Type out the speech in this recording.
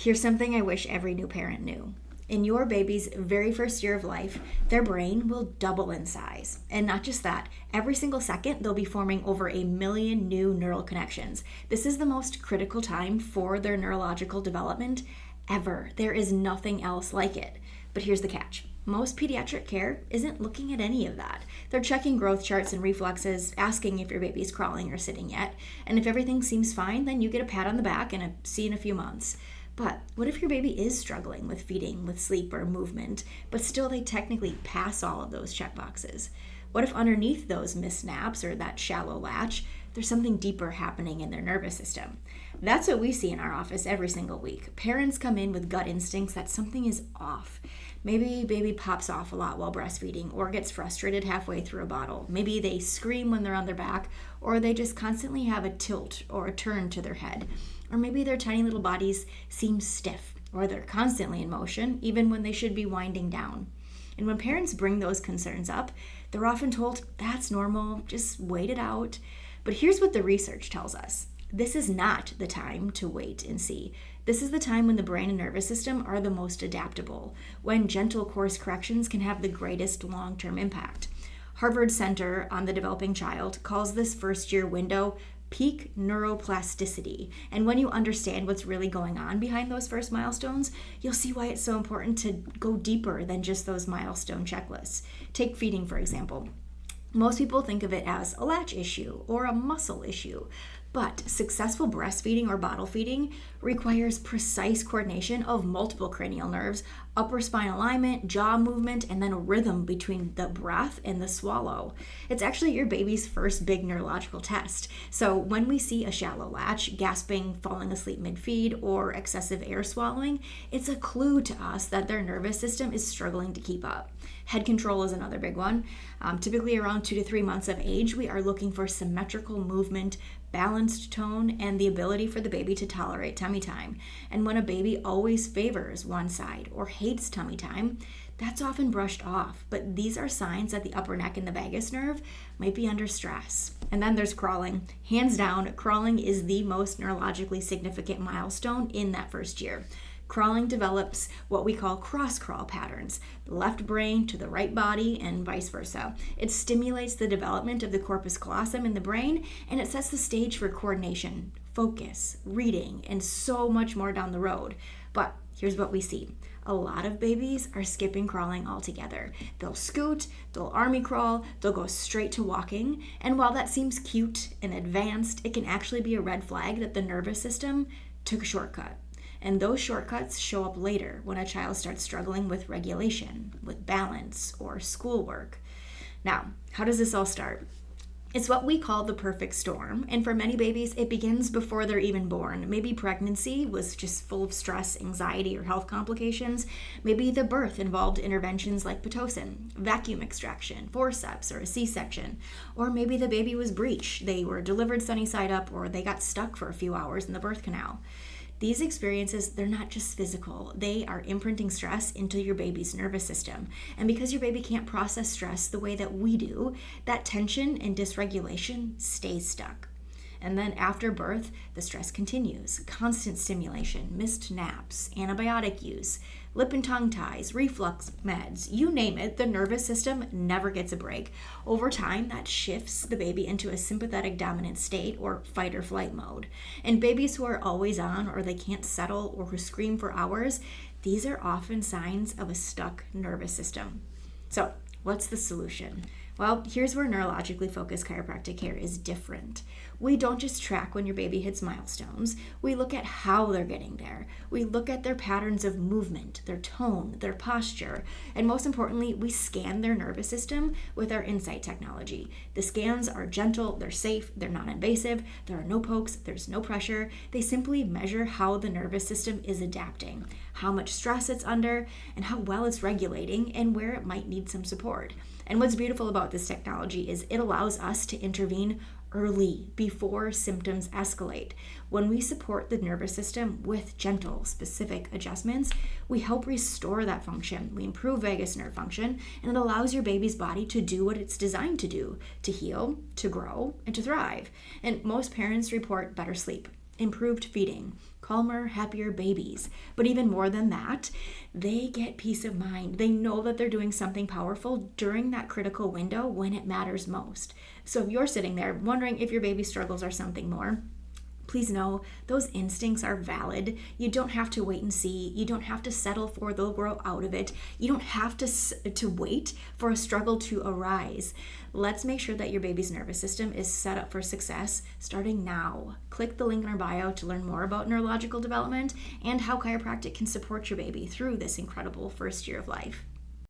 Here's something I wish every new parent knew. In your baby's very first year of life, their brain will double in size. And not just that, every single second they'll be forming over 1 million new neural connections. This is the most critical time for their neurological development ever. There is nothing else like it. But here's the catch. Most pediatric care isn't looking at any of that. They're checking growth charts and reflexes, asking if your baby's crawling or sitting yet. And if everything seems fine, then you get a pat on the back and a see in a few months. But what if your baby is struggling with feeding, with sleep, or movement, but still they technically pass all of those checkboxes? What if underneath those missed naps or that shallow latch, there's something deeper happening in their nervous system? That's what we see in our office every single week. Parents come in with gut instincts that something is off. Maybe baby pops off a lot while breastfeeding or gets frustrated halfway through a bottle. Maybe they scream when they're on their back, or they just constantly have a tilt or a turn to their head. Or maybe their tiny little bodies seem stiff, or they're constantly in motion, even when they should be winding down. And when parents bring those concerns up, they're often told, that's normal, just wait it out. But here's what the research tells us. This is not the time to wait and see. This is the time when the brain and nervous system are the most adaptable, when gentle course corrections can have the greatest long-term impact. Harvard Center on the Developing Child calls this first-year window peak neuroplasticity. And when you understand what's really going on behind those first milestones, you'll see why it's so important to go deeper than just those milestone checklists. Take feeding, for example. Most people think of it as a latch issue or a muscle issue, but successful breastfeeding or bottle feeding requires precise coordination of multiple cranial nerves, upper spine alignment, jaw movement, and then a rhythm between the breath and the swallow. It's actually your baby's first big neurological test. So when we see a shallow latch, gasping, falling asleep mid-feed, or excessive air swallowing, it's a clue to us that their nervous system is struggling to keep up. Head control is another big one. Typically around 2 to 3 months of age, we are looking for symmetrical movement, balanced tone, and the ability for the baby to tolerate tummy time. And when a baby always favors one side or hates tummy time, that's often brushed off. But these are signs that the upper neck and the vagus nerve might be under stress. And then there's crawling. Hands down, crawling is the most neurologically significant milestone in that first year. Crawling develops what we call cross-crawl patterns, the left brain to the right body and vice versa. It stimulates the development of the corpus callosum in the brain, and it sets the stage for coordination, focus, reading, and so much more down the road. But here's what we see. A lot of babies are skipping crawling altogether. They'll scoot, they'll army crawl, they'll go straight to walking, and while that seems cute and advanced, it can actually be a red flag that the nervous system took a shortcut. And those shortcuts show up later when a child starts struggling with regulation, with balance, or schoolwork. Now, how does this all start? It's what we call the perfect storm, and for many babies, it begins before they're even born. Maybe pregnancy was just full of stress, anxiety, or health complications. Maybe the birth involved interventions like Pitocin, vacuum extraction, forceps, or a C-section. Or maybe the baby was breech. They were delivered sunny side up, or they got stuck for a few hours in the birth canal. These experiences, they're not just physical. They are imprinting stress into your baby's nervous system. And because your baby can't process stress the way that we do, that tension and dysregulation stays stuck. And then after birth, the stress continues. Constant stimulation, missed naps, antibiotic use, lip and tongue ties, reflux meds, you name it, the nervous system never gets a break. Over time, that shifts the baby into a sympathetic dominant state or fight or flight mode. And babies who are always on or they can't settle or who scream for hours, these are often signs of a stuck nervous system. So, what's the solution? Well, here's where neurologically focused chiropractic care is different. We don't just track when your baby hits milestones. We look at how they're getting there. We look at their patterns of movement, their tone, their posture, and most importantly, we scan their nervous system with our Insight technology. The scans are gentle, they're safe, they're non-invasive, there are no pokes, there's no pressure. They simply measure how the nervous system is adapting, how much stress it's under, and how well it's regulating, and where it might need some support. And what's beautiful about this technology is it allows us to intervene early, before symptoms escalate. When we support the nervous system with gentle, specific adjustments, we help restore that function. We improve vagus nerve function, and it allows your baby's body to do what it's designed to do, to heal, to grow, and to thrive. And most parents report better sleep, improved feeding, calmer, happier babies. But even more than that, they get peace of mind. They know that they're doing something powerful during that critical window when it matters most. So if you're sitting there wondering if your baby's struggles are something more, please know those instincts are valid. You don't have to wait and see. You don't have to settle for they'll grow out of it. You don't have to wait for a struggle to arise. Let's make sure that your baby's nervous system is set up for success starting now. Click the link in our bio to learn more about neurological development and how chiropractic can support your baby through this incredible first year of life.